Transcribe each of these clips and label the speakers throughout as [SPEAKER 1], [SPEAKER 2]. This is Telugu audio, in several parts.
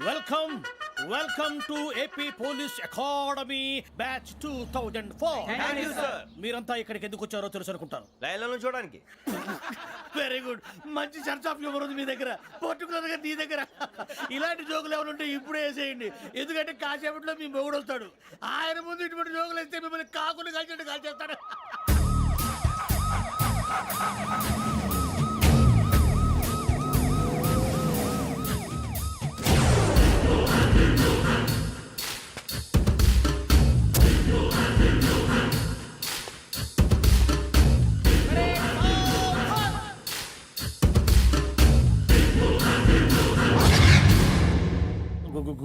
[SPEAKER 1] Welcome welcome to AP police academy batch 2004. మీరంతా ఇక్కడికి ఎందుకు వచ్చారో తెలుసు అనుకుంటాను.
[SPEAKER 2] లైన్లో చూడడానికి.
[SPEAKER 1] Very good. మంచి సెన్స్ ఆఫ్ హ్యూమర్ ఉంది మీ దగ్గర, పర్టికులర్ గా నీ దగ్గర. ఇలాంటి జోకులు ఏమైనా ఉంటే ఇప్పుడే వేసేయండి, ఎందుకంటే కాసేపట్లో మీ మొగుడు వస్తాడు. ఆయన ముందు ఇటువంటి జోకులు వేస్తే మిమ్మల్ని కాకులు కాల్చేట్టు కాల్చేస్తాడు.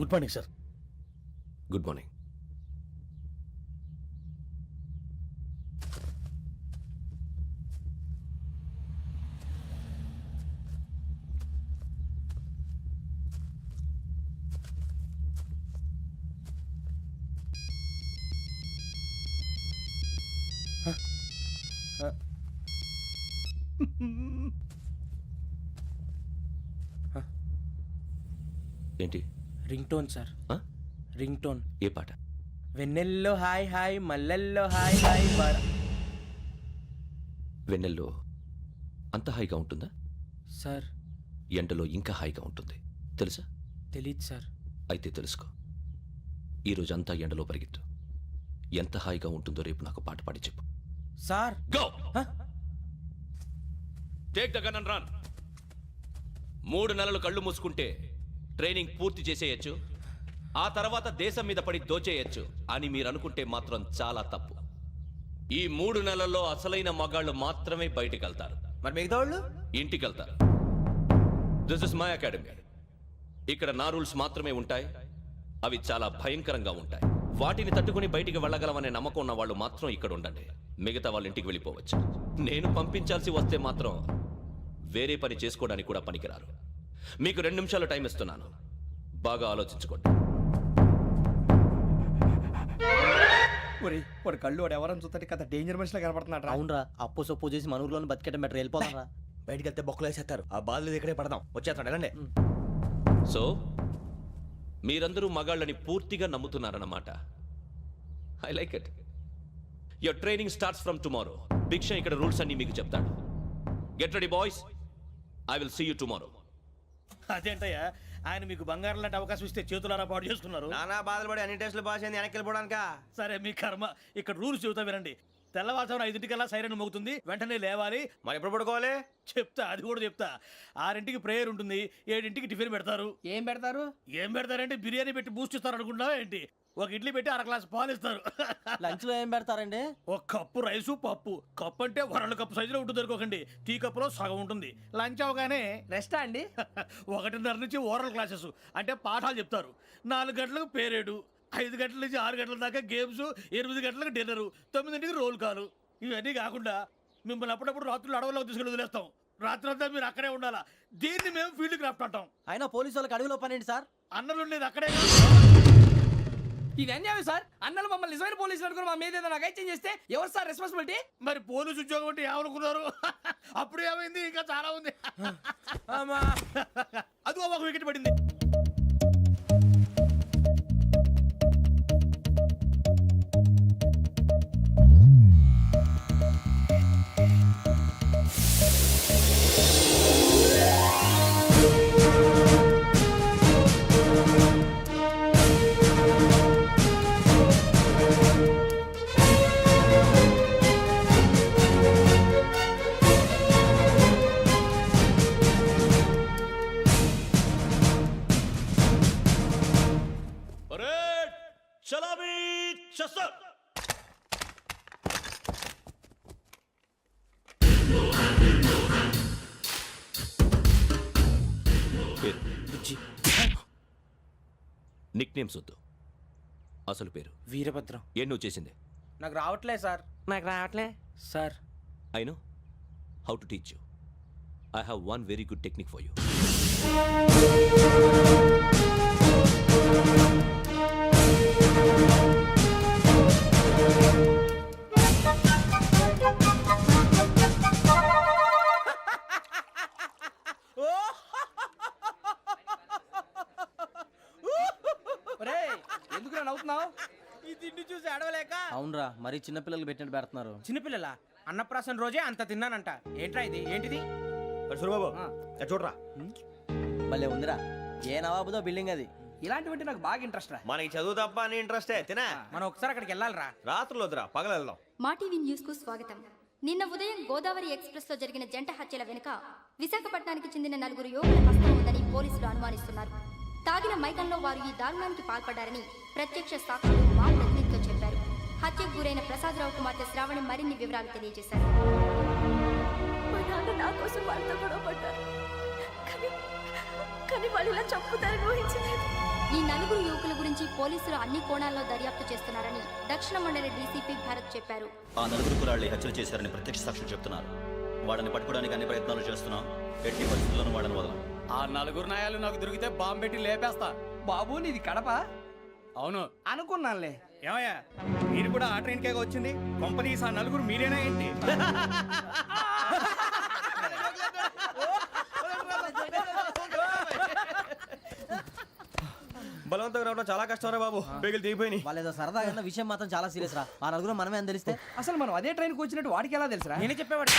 [SPEAKER 1] Good morning sir.
[SPEAKER 2] Good morning. ఏంటి?
[SPEAKER 3] Ring tone sir. Ring tone.
[SPEAKER 2] ఏ పాట?
[SPEAKER 3] వెన్నెల్లో హాయ్ హాయ్ మల్లెల్లో హాయ్ హాయ్
[SPEAKER 2] వెన్నెల్లో అంత హాయిగా ఉంటుందా
[SPEAKER 3] సార్?
[SPEAKER 2] ఎండలో ఇంకా హాయిగా ఉంటుంది తెలుసా?
[SPEAKER 3] తెలీదు సార్.
[SPEAKER 2] అయితే తెలుసుకో, ఈరోజు అంతా ఎండలో పరిగెత్తు. ఎంత హాయిగా ఉంటుందో రేపు నాకు పాట పాడి చెప్పు.
[SPEAKER 3] Sir
[SPEAKER 2] go. Take the gun and run. 3 నెలలు కళ్ళు మూసుకుంటే ట్రైనింగ్ పూర్తి చేసేయచ్చు, ఆ తర్వాత దేశం మీద పడి దోచేయచ్చు అని మీరు అనుకుంటే మాత్రం చాలా తప్పు. ఈ 3 నెలల్లో అసలైన మగాళ్ళు మాత్రమే బయటికి వెళ్తారు.
[SPEAKER 4] మరి మిగతా వాళ్ళు
[SPEAKER 2] ఇంటికి వెళ్తారు. This is my academy. ఇక్కడ నా రూల్స్ మాత్రమే ఉంటాయి. అవి చాలా భయంకరంగా ఉంటాయి. వాటిని తట్టుకుని బయటికి వెళ్ళగలమనే నమ్మకం ఉన్న వాళ్ళు మాత్రం ఇక్కడ ఉండండి. మిగతా వాళ్ళ ఇంటికి వెళ్ళిపోవచ్చు. నేను పంపించాల్సి వస్తే మాత్రం వేరే పని చేసుకోవడానికి కూడా పనికిరారు. మీకు 2 నిమిషాలు టైం ఇస్తున్నాను, బాగా ఆలోచించుకోండి.
[SPEAKER 4] వాడు కళ్ళు వాడు ఎవరని చూస్తే కదా డేంజర్ మనిషిలో కనపడుతున్నాడు.
[SPEAKER 3] అవునరా, అప్పు సొప్పు చేసి మన ఊర్లో బతికేయడం బెటర్. వెళ్ళిపోతారా?
[SPEAKER 4] బయటికి వెళ్తే బొక్కలు వేసేస్తారు. ఆ బాధలు ఇక్కడే పడదాం. వచ్చేస్తాడు వెళ్ళండి.
[SPEAKER 2] సో మీరందరూ మగాళ్ళని పూర్తిగా నమ్ముతున్నారన్నమాట. I like it. Your training starts from tomorrow. Bhiksha ఇక్కడ రూల్స్ అన్ని మీకు చెప్తాడు. Get ready boys, I will see you tomorrow.
[SPEAKER 1] అదేంటయ్యా, ఆయన మీకు బంగారం లాంటి అవకాశం ఇస్తే చేతులారా పాటు చేసుకున్నారు.
[SPEAKER 4] నానా బాధలు పడి అన్ని టెస్టులు పాస్ అయింది, వెనక్కి వెళ్ళిపోవడానికా?
[SPEAKER 1] సరే మీ కర్మ. ఇక్కడ రూల్స్ చెబుతా వినండి. తెల్లవారుజామున 5 సైరన్ మోగుతుంది, వెంటనే లేవాలి.
[SPEAKER 4] మరి ఎప్పుడు పడుకోవాలి?
[SPEAKER 1] చెప్తా, అది కూడా చెప్తా. 6 ప్రేయర్ ఉంటుంది, 7 టిఫిన్ పెడతారు.
[SPEAKER 3] ఏం పెడతారు?
[SPEAKER 1] ఏం పెడతారంటే బిర్యానీ పెట్టి బూస్ట్ ఇస్తారు అనుకుంటున్నావా ఏంటి? ఒక ఇడ్లీ పెట్టి 1 గ్లాస్ పాలు ఇస్తారు.
[SPEAKER 3] లంచ్ లో ఏం పెడతారండి?
[SPEAKER 1] ఒక కప్పు రైసు పప్పు. కప్పు అంటే 1 కప్పు సైజులో ఉంటుంది అనుకోకండి. టీ కప్పులో సగం ఉంటుంది. లంచ్ అవగానే
[SPEAKER 3] రెస్టా అండి?
[SPEAKER 1] 1:30 నుంచి ఓరల్ క్లాసెస్ అంటే పాఠాలు చెప్తారు. 4 గంటలకు పేరేడు, 5 గంటల నుంచి 6 గంటల దాకా గేమ్స్, 8 గంటలకు డిన్నరు, 9ంటికి రోల్ కాలు. ఇవన్నీ కాకుండా మిమ్మల్ని అప్పుడప్పుడు రాత్రులు అడవుల్లో తీసుకెళ్ళి వదిలేస్తాం. రాత్రి అంతా మీరు అక్కడే ఉండాలా. దీన్ని మేము ఫీల్డ్ క్రాఫ్ట్ అంటాం.
[SPEAKER 3] అయినా పోలీసు వాళ్ళకి అడవిలో పని ఏంటి సార్?
[SPEAKER 1] అన్నలు ఉండేది అక్కడే.
[SPEAKER 5] ఇది అన్యాయం సార్. అన్నలు మమ్మల్ని నిజమైన పోలీసులు అనుకుని మా మీద ఏదైనా చేంజ్ చేస్తే ఎవరు సార్ రెస్పాన్సిబిలిటీ?
[SPEAKER 1] మరి పోలీసు ఉద్యోగం అంటే ఏమనుకున్నారు? అప్పుడు ఏమైంది, ఇంకా చాలా ఉంది. అది ఒక వికెట్ పడింది.
[SPEAKER 2] నిక్ నేమ్స్ వద్దు, అసలు పేరు.
[SPEAKER 3] వీరభద్రం.
[SPEAKER 2] ఏం నువ్వు చేసింది?
[SPEAKER 3] నాకు రావట్లే సార్.
[SPEAKER 5] నాకు రావట్లే
[SPEAKER 3] sir.
[SPEAKER 2] I know how to teach you. I have one very good technique for you.
[SPEAKER 5] నవ్వుతున్నావు?
[SPEAKER 3] ఈ తిండి చూసి అడవలేక
[SPEAKER 6] అవునరా మరీ చిన్నపిల్లలు పెట్టినట్టు పెడుతున్నారు.
[SPEAKER 3] చిన్నపిల్లల అన్నప్రాసన రోజే అంత తిన్నానంట. ఏంట్రా ఇది? ఏంటిది?
[SPEAKER 4] సూరిబాబు చూడరా,
[SPEAKER 6] భలే ఉందిరా. ఏ నవాబుదో బిల్డింగ్ అది.
[SPEAKER 5] ఇలాంటివంటే నాకు బాగా ఇంట్రెస్ట్ రా.
[SPEAKER 4] మనకి చదువు తప్ప అని ఇంట్రెస్టే తినా.
[SPEAKER 3] మనం ఒకసారి అక్కడికి వెళ్ళాలిరా.
[SPEAKER 4] రాత్రులు వద్దురా, పగలు వెళ్దాం.
[SPEAKER 7] మా టీవీ న్యూస్ కు స్వాగతం. నిన్న ఉదయం గోదావరి ఎక్స్ప్రెస్ లో జరిగిన జంట హత్యల వెనుక విశాఖపట్నానికి చెందిన 4 యువకుల హస్తం ఉందని పోలీసులు అనుమానిస్తున్నారు. తాగిన మైకంలో వారు ఈ దారుణానికి పాల్పడ్డారని ప్రత్యక్ష సాక్షులు మా ప్రతినిధితో చెప్పారు. హత్యకు గురైన ప్రసాదరావు కుమార్తె శ్రావణి మరిన్ని వివరాలు తెలియజేశారు.
[SPEAKER 8] మా నాన్న నా కోసం వాళ్ళతో గొడవ పడ్డారు, కానీ వాళ్ళు ఇలా చంపుతారని ఊహించలేదు.
[SPEAKER 7] ఈ 4 యువకుల గురించి పోలీసులు అన్ని కోణాల్లో దర్యాప్తు చేస్తున్నారని దక్షిణ మండలి డీసీపీ భరత్ చెప్పారు.
[SPEAKER 9] ఆ 4 కురాళ్ళు హత్యలు చేశారని ప్రత్యక్ష సాక్షులు చెప్తున్నారు. వాళ్ళని పట్టుకోవడానికి అన్ని ప్రయత్నాలు చేస్తున్నాం. ఎట్టి పరిస్థితుల్లోనూ వాళ్ళని వదలం.
[SPEAKER 5] ఆ 4 నాయాలు నాకు దొరికితే బాంబు పెట్టి లేపేస్తా. బాబు నీది కడప? అవును అనుకున్నానులే.
[SPEAKER 3] ఏమయ్యా, మీరు కూడా ఆ ట్రైన్ కేగా వచ్చింది? కొంపదీసి ఆ 4 మీరేనా ఏంటి?
[SPEAKER 4] బలవంతంగా రావడం చాలా కష్టం రా బాబు, పేగులు దిగిపోయినాయి.
[SPEAKER 6] వాళ్ళేదో సరదాగా విషయం మాత్రం చాలా సీరియస్ రా. ఆ నలుగురు మనమే అని తెలిస్తే
[SPEAKER 5] అసలు మనం అదే ట్రైన్కి వచ్చినట్టు వాడికి ఎలా తెలుసురా?
[SPEAKER 3] నేనే చెప్పేవాడు.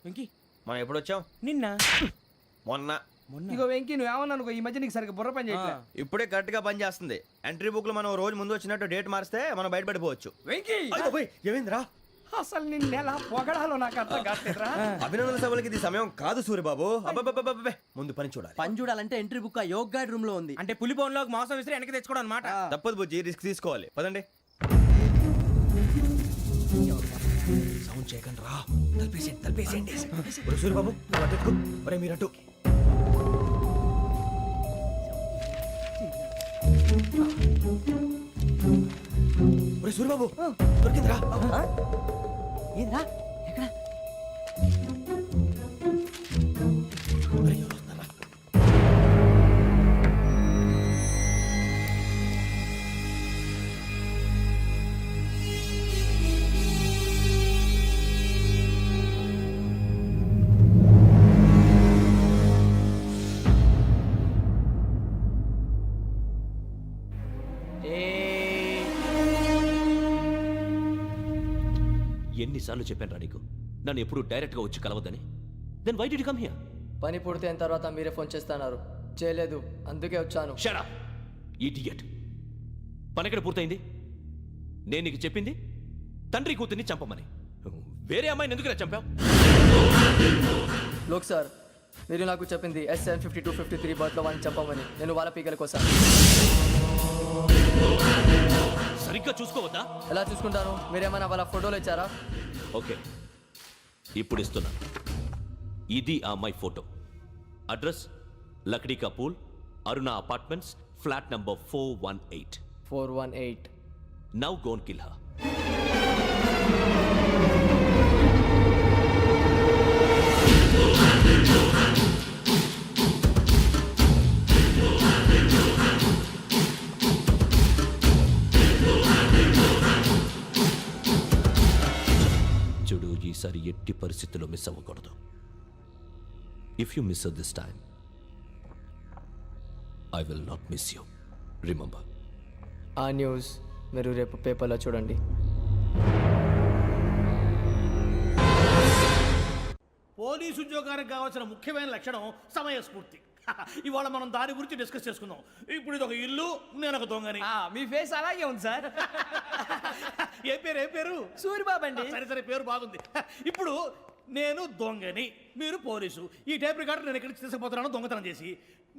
[SPEAKER 3] వెంకీ,
[SPEAKER 4] మనం ఎప్పుడు వచ్చాం?
[SPEAKER 3] నిన్న
[SPEAKER 4] మొన్న.
[SPEAKER 5] ఇగో వెంకీ నువ్వేమన్నా అనుకో, ఈ మధ్య నీకు సరిగ్గా బుర్ర పని చేయట్లే.
[SPEAKER 4] ఇప్పుడే కరెక్ట్ గా పని చేస్తుంది. ఎంట్రీ బుక్ లో మనం రోజు ముందు వచ్చినట్టు డేట్ మారిస్తే మనం బయటపడిపోవచ్చు.
[SPEAKER 5] వెంకీ
[SPEAKER 4] ఏమైందిరా?
[SPEAKER 5] అసలు నిన్నెలా పొగడాలో నాకు అర్థం కాట్లేదురా.
[SPEAKER 4] అభినందన సభలకి ఇది సమయం కాదు సూరిబాబు. అబ్బబ్బబ్బబ్బబ్బే, ముందు పని చూడాలి.
[SPEAKER 6] పని చూడాలంటే ఎంట్రీ బుక్ ఆ యోగ్ గైడ్ రూమ్ లో ఉంది.
[SPEAKER 3] అంటే పులి బోన్లోకి మాంసం విసిరి వెనక్కి తెచ్చుకోవడం అనమాట.
[SPEAKER 4] తప్పదు బుజ్జి, రిస్క్ తీసుకోవాలి. పదండి. సౌండ్ చేయకండి రా. తలపేసేయండి. ఒరే సూరిబాబు, నువ్వు అటు ఎత్తుకో. ఒరే మీరు అటు. ఒరే సూరిబాబు, దొరికిందిరా.
[SPEAKER 6] ఏంద్రా ఎక్కడ?
[SPEAKER 4] ఒరే, ఎవరు వస్తున్నారా?
[SPEAKER 2] ఎన్నిసార్లు చెప్పాను నీకు నన్ను ఎప్పుడు డైరెక్ట్ గా వచ్చి కలవద్దని? Then why did you come here?
[SPEAKER 10] పని పూర్తయిన తర్వాత మీరే ఫోన్ చేస్తున్నారు. చేయలేదు, అందుకే వచ్చాను.
[SPEAKER 2] Shut up idiot. పని ఎక్కడ పూర్తయింది? నేను నీకు చెప్పింది తండ్రి కూతుర్ని చంపమని. వేరే అమ్మాయిని ఎందుకు చంపావు?
[SPEAKER 10] లోక్ సార్, మీరు నాకు చెప్పింది SN 5253 బర్త్లో వాడిని చంపమని. నేను వాళ్ళ పీకల కోసం.
[SPEAKER 2] సరిగ్గా చూసుకోవద్దా?
[SPEAKER 10] ఎలా చూసుకుంటాను? మీరేమైనా వాళ్ళ ఫోటోలు ఇచ్చారా?
[SPEAKER 2] ఓకే, ఇప్పుడు ఇస్తున్నా. ఇది ఆ అమ్మాయి ఫోటో. అడ్రస్ లక్డీ కా pool, Aruna apartments, flat number 418.
[SPEAKER 10] 418.
[SPEAKER 2] Now go and kill her. చూడు, ఈసారి ఎట్టి పరిస్థితుల్లో మిస్ అవ్వకూడదు. If you miss this time I will not miss you. Remember.
[SPEAKER 10] ఆ న్యూస్ మీరు రేపు పేపర్లో చూడండి.
[SPEAKER 1] పోలీసు ఉద్యోగానికి కావాల్సిన ముఖ్యమైన లక్షణం సమయస్ఫూర్తి. ఇవాళ మనం దాని గురించి డిస్కస్ చేసుకుందాం. ఇప్పుడు ఇది ఒక ఇల్లు, నేను ఒక దొంగని.
[SPEAKER 5] మీ ఫేస్ అలాగే ఉంది సార్.
[SPEAKER 1] ఏ పేరు?
[SPEAKER 5] సూరిబాబు అండి.
[SPEAKER 1] సరే పేరు బాగుంది. ఇప్పుడు నేను దొంగని, మీరు పోలీసు. ఈ టైప్ రికార్డు నేను ఎక్కడికి తీసుకుపోతున్నాను దొంగతనం చేసి.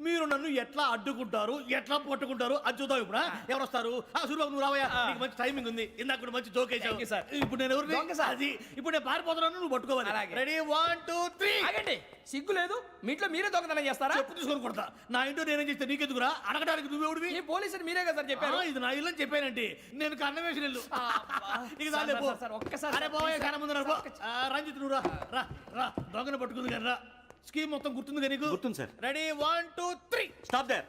[SPEAKER 1] మీరు నన్ను ఎట్లా అడ్డుకుంటారు, ఎట్లా పట్టుకుంటారు అది చూద్దాం. ఇప్పుడు ఎవరు వస్తారు? సూరిబాబు నువ్వు రావయ్యా, నీకు మంచి టైమింగ్ ఉంది. ఇందాక కూడా మంచి జోక్ వేసావు సార్. ఇప్పుడు నేను ఎవరు?
[SPEAKER 5] దొంగ సార్.
[SPEAKER 1] అది ఇప్పుడు నేను పారిపోతున్నాను, నువ్వు పట్టుకోవాలి. రెడీ 1 2 3.
[SPEAKER 5] ఆగండి, సిగ్గు లేదు? మీ ఇంట్లో మీరే దొంగతనం చేస్తారా?
[SPEAKER 1] చెప్పు తీసుకొని కొడతా. నా ఇంట్లో నేనేం చేస్తే నీకెందుకురా? అడగడానికి నువ్వెవడివి?
[SPEAKER 5] ఈ పోలీసులు మీరే కదా సార్ చెప్పారు.
[SPEAKER 1] ఇది నా ఇల్లు అని చెప్పానండి. నేను కన్నం వేసిన ఇల్లు. ఇక చాలే పో.
[SPEAKER 5] ఒక్కసారి
[SPEAKER 1] అరే బావయ్య, కన్నం ముందు రా. రంజిత్ నువ్వు రా. దొంగను పట్టుకుంది కానీ రా. స్కీమ్ మొత్తం గుర్తుంది కదా నీకు?
[SPEAKER 9] గుర్తుంది sir.
[SPEAKER 1] Ready 1 2 3.
[SPEAKER 9] Stop there.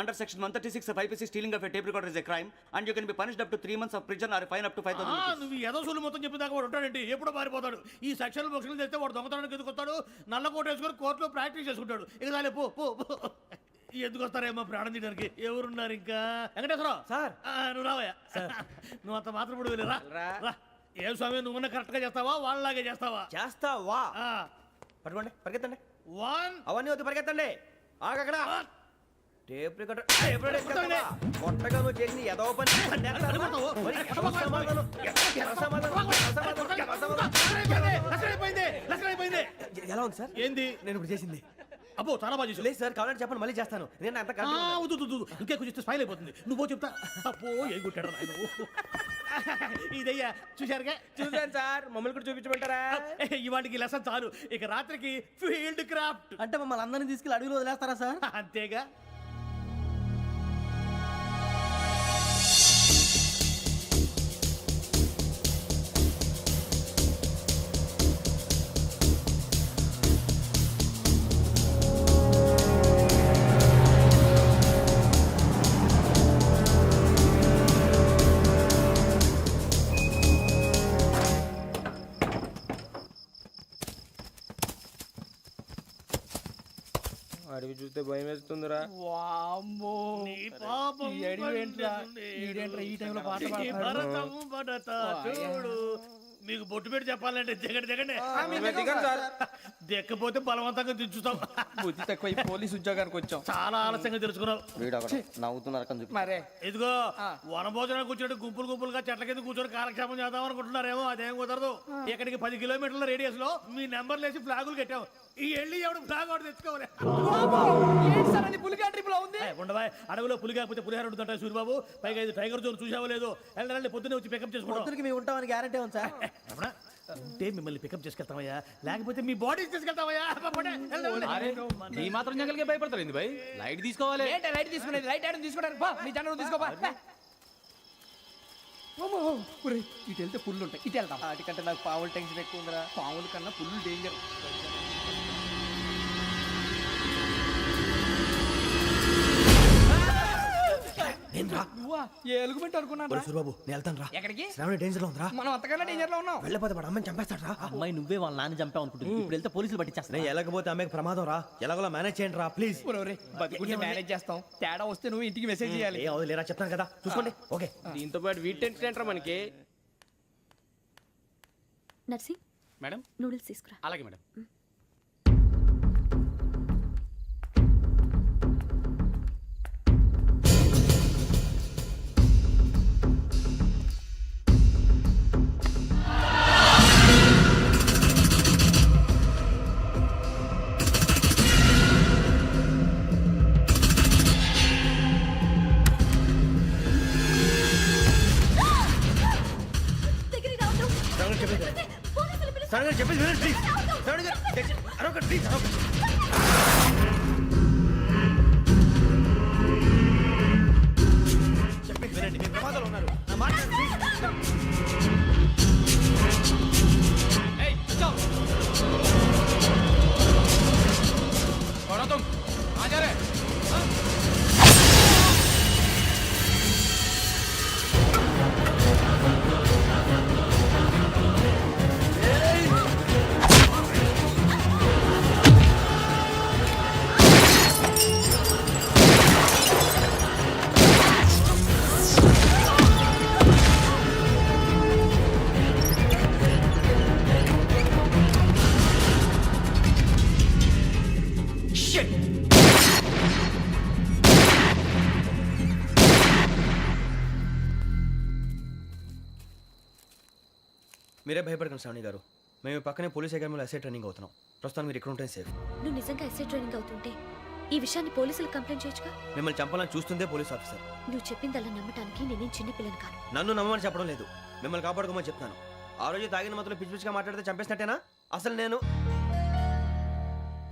[SPEAKER 9] Under section 136 of IPC, stealing of a tape recorder is a crime and you can be punished up to 3 months of prison or a fine up to 5,000 rupees.
[SPEAKER 1] నువ్వు ఏదో సూలు మొత్తం చెప్పిన దాకా వాడు ఉంటాడండి. ఎప్పుడో పారిపోతాడు. ఈ సెక్షన్ బుక్స్లు తెస్తే వాడు దొంగతనానికి ఎందుకు వస్తాడు? నల్ల కోట వేసుకొని కోర్టులో ప్రాక్టీస్ చేసుకుంటాడు. ఇక చాలే పో. ఎందుకు వస్తారేమో ప్రాణం తీయడానికి ఎవరున్నారు ఇంకా వెంకటేశ్వరరావు
[SPEAKER 4] సార్.
[SPEAKER 1] నువ్వు రావయ్యా నువ్వు అంత మాత్రం ఇప్పుడు వెళ్ళి రా ఏం స్వామి నువ్వున్న కరెక్ట్ గా చేస్తావా వాళ్ళలాగే చేస్తావా
[SPEAKER 4] చేస్తావా పట్టుకోండి పరిగెత్తండి
[SPEAKER 1] వన్
[SPEAKER 4] అవన్నీ వద్దు పరిగెత్తండి ఆగక్కడ టేప్ రికార్డర్ కొట్టగా నువ్వు చేసిన ఏదో పని ఎలా ఉంది సార్
[SPEAKER 1] ఏంది
[SPEAKER 4] నేను ఇప్పుడు చేసింది
[SPEAKER 1] అబ్బో చాలా బాగా చేసావు.
[SPEAKER 4] లేదు సార్ కావాలంటే చెప్పండి మళ్ళీ చేస్తాను నేను అంత
[SPEAKER 1] ఆ, వద్దు, వద్దు, వద్దు. ఇంకే కొంచెం స్మైల్ అయిపోతుంది నువ్వు చెప్తా అబ్బో ఏ కొట్టాడు నాయన ఇదయ్యా చూశారుగా
[SPEAKER 4] చూసాను సార్ మమ్మల్ని కూడా చూపించమంటారా
[SPEAKER 1] ఇవాటికి లెసన్ చాలు ఇక రాత్రికి ఫీల్డ్ క్రాఫ్ట్
[SPEAKER 6] అంటే మమ్మల్ని అందరినీ తీసుకెళ్ళి అడుగులో వదిలేస్తారా సార్?
[SPEAKER 1] అంతేగా
[SPEAKER 4] అడిగి చూస్తే భయం వేస్తుందిరా
[SPEAKER 5] వామ్మో
[SPEAKER 1] నీ పాపం
[SPEAKER 5] ఈ అడివి ఏంట్రా?
[SPEAKER 1] పండుతుంది.
[SPEAKER 5] ఈడేంట్రా ఈ టైంలో పాట
[SPEAKER 1] ఈ
[SPEAKER 5] పాడుతున్నాడు?
[SPEAKER 1] భరతం పడతా చూడు మీకు బొట్టు పెట్టి చెప్పాలంటే దిగండి దిగండి దిక్కపోతే బలవంతంగా దించుతాం
[SPEAKER 5] బుద్ధి తక్కువ ఈ పోలీస్ ఉద్యోగానికి వచ్చాం.
[SPEAKER 1] చాలా ఆలస్యంగా తెలుసుకున్నావు
[SPEAKER 6] వీడు అక్కడ నవ్వుతున్నారు కని చెప్పి.
[SPEAKER 5] మరే
[SPEAKER 1] ఇదిగో వనభోజనానికి కూర్చోటి గుంపులు గుంపులుగా చెట్ల కింద కూర్చొని కాలక్షేపం చేద్దాం అనుకుంటున్నారేమో అదేం కుదరదు ఇక్కడికి 10 కిలోమీటర్ల రేడియస్ లో మీ నెంబర్లు వేసి ఫ్లాగులు కట్టాం ఈ వెళ్ళి ఎవడు ఫ్లాగ్ ఒకటి తెచ్చుకోవాలి
[SPEAKER 5] ఏంటి సార్ అది పులిగా ట్రిప్ లో ఉంది?
[SPEAKER 1] ఉండవా అడవిలో పులి కాకపోతే పులిహార ఉంటుంట సూరిబాబు పైగా ఇది టైగర్ జోన్ చూసావో లేదో వెళ్ళండి పొద్దున్నే వచ్చి పికప్ చేసుకుంటాం
[SPEAKER 6] పొద్దునకి మేము ఉంటామని గ్యారంటీ ఉంది సార్.
[SPEAKER 1] రమణ, ఉంటే మిమ్మల్ని పికప్ చేసుకెళ్తామయ్యా లేకపోతే మీ బాడీ తీసుకెళ్తామయ్యా పోనీ, వెళ్ళండి.
[SPEAKER 3] ఈ మాత్రం జంగల్కే భయపడతారు ఏంది భయ్? లైట్ తీసుకోవాలి.
[SPEAKER 5] ఏంటి లైట్ తీసుకునేది? లైట్ ఆడని తీసుకోవడానికి బా నీ జనం తీసుకోబా. ఇటు వెళ్తే పుల్లు ఉంటాయి ఇటు వెళ్తాం.
[SPEAKER 6] వాటికంటే నాకు పావులు టెన్షన్ ఎక్కువ ఉందిరా.
[SPEAKER 5] పాముల కన్నా పుల్లు డేంజర్.
[SPEAKER 4] నేను రా
[SPEAKER 5] నువ్వా ఏ ఎలుగుబెట్టి అనుకున్నాను రా.
[SPEAKER 4] సూరిబాబు నేను వెళ్తాను రా
[SPEAKER 5] ఎక్కడికి?
[SPEAKER 4] శ్రావణి డేంజర్ లో ఉందిరా
[SPEAKER 5] మనం అంతకన్నా డేంజర్ లో ఉన్నాం.
[SPEAKER 4] వెళ్ళపోతే వాడు అమ్మని చంపేస్తాడు రా
[SPEAKER 6] అమ్మాయి నువ్వే వాళ్ళ నాన్న చంపావు అనుకుంటుంది. ఇప్పుడు వెళ్తే పోలీసులు పట్టించేస్తా.
[SPEAKER 4] నేను వెళ్ళకపోతే అమ్మకి ప్రమాదం రా ఎలాగోలా మేనేజ్ చేయండి రా ప్లీజ్
[SPEAKER 5] ఒరేయ్, బతుకుంటే మేనేజ్ చేస్తాం. తేడా వస్తే నువ్వు ఇంటికి మెసేజ్ చేయాలి.
[SPEAKER 4] ఏ అవదు లేరా చెప్తాను కదా చూసుకోండి ఓకే
[SPEAKER 3] దీంతో పాటు వీటి టెన్షన్ ఏంట్రా మనకి?
[SPEAKER 8] నర్సి
[SPEAKER 3] మేడం
[SPEAKER 8] నూడిల్స్ తీసుకురా.
[SPEAKER 3] అలాగే మేడం.
[SPEAKER 8] దగ్గరికి రావద్దు.
[SPEAKER 4] శ్రావణి చెప్పేది
[SPEAKER 8] పోలీసులు పిలుస్తారు.
[SPEAKER 4] శ్రావణి గారు చెప్పేది వినండి ప్లీజ్ శ్రావణి గారు అరొకటి ప్లీజ్ అరొకటి చెప్పేది వినండి మీరు ప్రమాదాలు ఉన్నారు నా మాట వినండి, ప్లీజ్
[SPEAKER 3] ఏయ్ चलो छोड़ो तुम आ जा रहे
[SPEAKER 4] మీరే భయపడకండి శ్రావణి గారు మేము పక్కనే పోలీస్ అకాడమీలో అసే ట్రైనింగ్ అవుతున్నాం ప్రస్తుతం మీరు ఇక్కడ ఉంటే సేఫ్
[SPEAKER 8] నువ్వు నిజంగా ఎస్ఐ ట్రైనింగ్ అవుతుంటే ఈ విషయాన్ని పోలీసులకు కంప్లైంట్ చేయొచ్చుగా.
[SPEAKER 4] మిమ్మల్ని చంపాలని చూస్తుందే పోలీస్ ఆఫీసర్
[SPEAKER 8] నువ్వు చెప్పిందల్లా నమ్మటానికి నేనేం చిన్న పిల్లని కాను.
[SPEAKER 4] నన్ను నమ్మమని చెప్పడం లేదు మిమ్మల్ని కాపాడుకోమని చెప్తాను ఆ రోజు తాగిన మతలో పిచ్చి పిచ్చిగా మాట్లాడితే చంపేసినట్టేనా అసలు నేను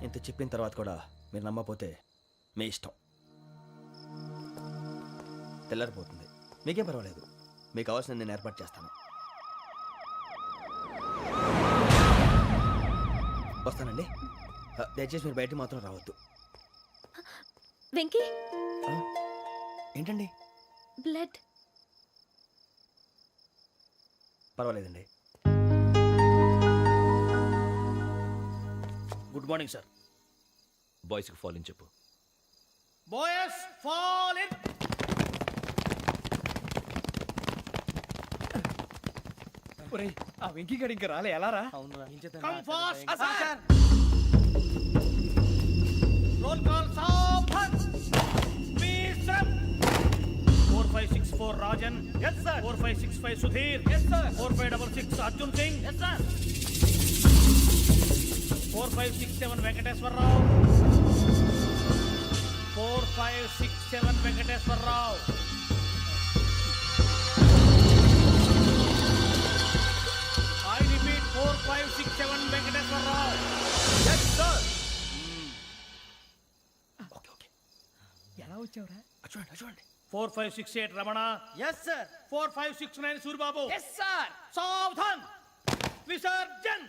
[SPEAKER 4] ఇంత చెప్పిన తర్వాత కూడా మీరు నమ్మపోతే మీ ఇష్టం తెల్లారిపోతుంది మీకేం పర్వాలేదు మీకు కావాల్సిన నేను ఏర్పాటు చేస్తాను వస్తానండి దయచేసి మీరు బయటికి మాత్రం రావద్దు
[SPEAKER 8] వెంకీ
[SPEAKER 4] ఏంటండి
[SPEAKER 8] బ్లడ్.
[SPEAKER 4] పర్వాలేదండి
[SPEAKER 1] గుడ్ మార్నింగ్ సార్
[SPEAKER 2] బాయ్స్కి ఫాలోని చెప్పు
[SPEAKER 1] బాయ్స్ ఫాల్ ఇన్.
[SPEAKER 3] ఒరేయ్ ఆ వెంకీ గడి ఇంకా రాలే ఎలా రా?
[SPEAKER 1] Come fast. రోల్ కాల్ సావధాన్. విశ్రమ్. 4564 Rajan.
[SPEAKER 3] Yes, sir.
[SPEAKER 1] 4565 Sudheer.
[SPEAKER 3] Yes, sir.
[SPEAKER 1] 4566 Arjun Singh.
[SPEAKER 3] Yes, sir.
[SPEAKER 1] 4567 Venkateswararao. 4567 Venkateswararao. I repeat 4567 Venkateswararao.
[SPEAKER 3] Yes, sir.
[SPEAKER 5] ఎలా వచ్చావురా?
[SPEAKER 4] చూడండి
[SPEAKER 1] 4568 Ramana.
[SPEAKER 3] Yes sir.
[SPEAKER 1] 4569 Suribabu.
[SPEAKER 5] Yes sir.
[SPEAKER 1] సావధాన్. విసర్జన్.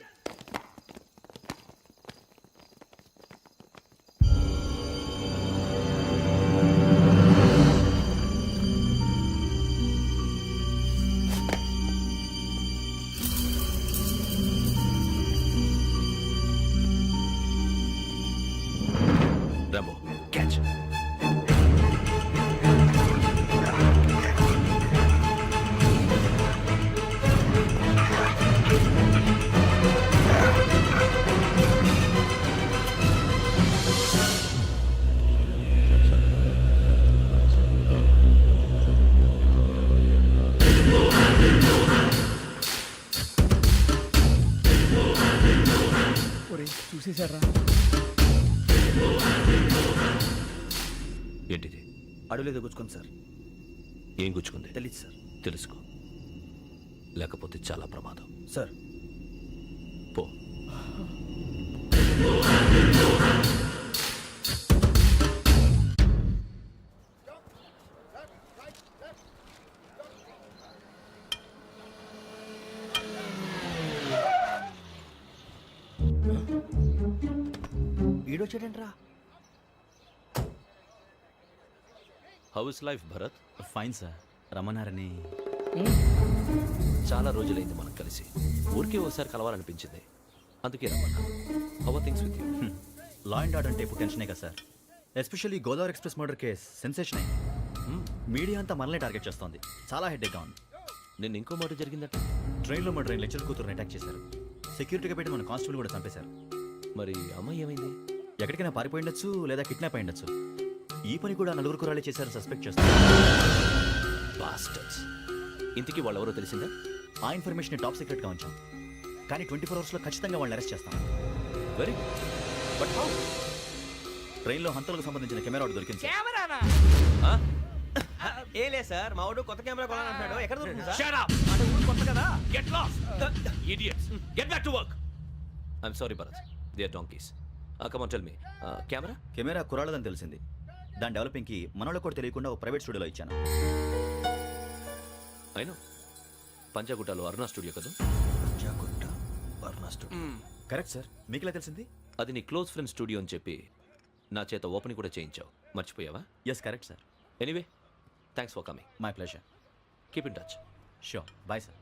[SPEAKER 2] Rambo catch.
[SPEAKER 3] ఒరేయ్ చూసేశారా?
[SPEAKER 2] ఏంటిది?
[SPEAKER 4] అడవిలో గుచ్చుకోండి సార్.
[SPEAKER 2] ఏం గుచ్చుకుంది?
[SPEAKER 4] తెలీదు సార్.
[SPEAKER 2] తెలుసుకో, లేకపోతే చాలా ప్రమాదం.
[SPEAKER 4] సార్
[SPEAKER 2] పో.
[SPEAKER 4] ఈడొచ్చాడంట్రా.
[SPEAKER 2] How is life Bharat?
[SPEAKER 9] Fine sir. రమ్మన్నారని.
[SPEAKER 2] చాలా రోజులైంది మనం కలిసి. ఊరికే ఒకసారి కలవాలనిపించింది, అందుకే రమ్మన్నా. How are things with you?
[SPEAKER 9] Law and order అంటే ఇప్పుడు టెన్షనే కదా sir. Especially Godavari express murder case sensation అయింది. మీడియా అంతా మనల్ని టార్గెట్ చేస్తోంది. చాలా హెడ్ఏక్గా ఉంది.
[SPEAKER 2] నిన్న ఇంకో మాట జరిగిందట.
[SPEAKER 9] ట్రైన్లో మా ట్రైన్ లెక్చర్ కూతురుని అటాక్ చేశారు. సెక్యూరిటీగా పెట్టి మన కానిస్టేబుల్ కూడా చంపేశారు.
[SPEAKER 2] మరి అమ్మాయి ఏమైంది?
[SPEAKER 9] ఎక్కడికైనా పారిపోయి ఉండొచ్చు, లేదా కిడ్నాప్ అయి ఉండొచ్చు. ఈ పని కూడా నలుగురు కురాలే చేశారు సస్పెక్ట్ చేస్తారు.
[SPEAKER 2] బాస్టర్స్. ఇంతకీ వాళ్ళెవరో తెలిసిందా?
[SPEAKER 9] ఆ ఇన్ఫర్మేషన్ టాప్ సీక్రెట్గా ఉంచాం, కానీ 24 అవర్స్లో ఖచ్చితంగా వాళ్ళని అరెస్ట్ చేస్తాం.
[SPEAKER 2] Very good. But how?
[SPEAKER 9] ట్రైన్లో హంతలకు సంబంధించిన కెమెరా ఒకటి దొరికింది సార్.
[SPEAKER 5] కెమెరానా?
[SPEAKER 4] ఏలే సార్, మా వాడు కొత్త కెమెరా కొనాలంటున్నాడు. ఎక్కడ దొరుకుతుంది సార్?
[SPEAKER 2] Shut up!
[SPEAKER 4] అంటే ఊరు కొత్త కదా.
[SPEAKER 2] Get lost! Idiots! Get back to work! I'm sorry, Bharat. They are donkeys. Come on, tell me. Camera?
[SPEAKER 9] Camera కురాలదని తెలిసింది. దాని డెవలపింగ్కి మనలో కూడా తెలియకుండా ఒక ప్రైవేట్ స్టూడియోలో ఇచ్చాను.
[SPEAKER 2] I know. పంజాగుట్టలో అరుణా స్టూడియో కదా?
[SPEAKER 4] పంజాగుట్ట వర్ణ స్టూడియో.
[SPEAKER 9] Correct sir. మీకు ఎలా తెలిసింది?
[SPEAKER 2] అది నీ క్లోజ్ ఫ్రెండ్ స్టూడియో అని చెప్పి నా చేత ఓపెనింగ్ కూడా చేయించావు. మర్చిపోయావా?
[SPEAKER 9] Yes correct sir.
[SPEAKER 2] Anyway, thanks for coming.
[SPEAKER 9] My pleasure.
[SPEAKER 2] Keep in touch.
[SPEAKER 9] Sure. Bye sir.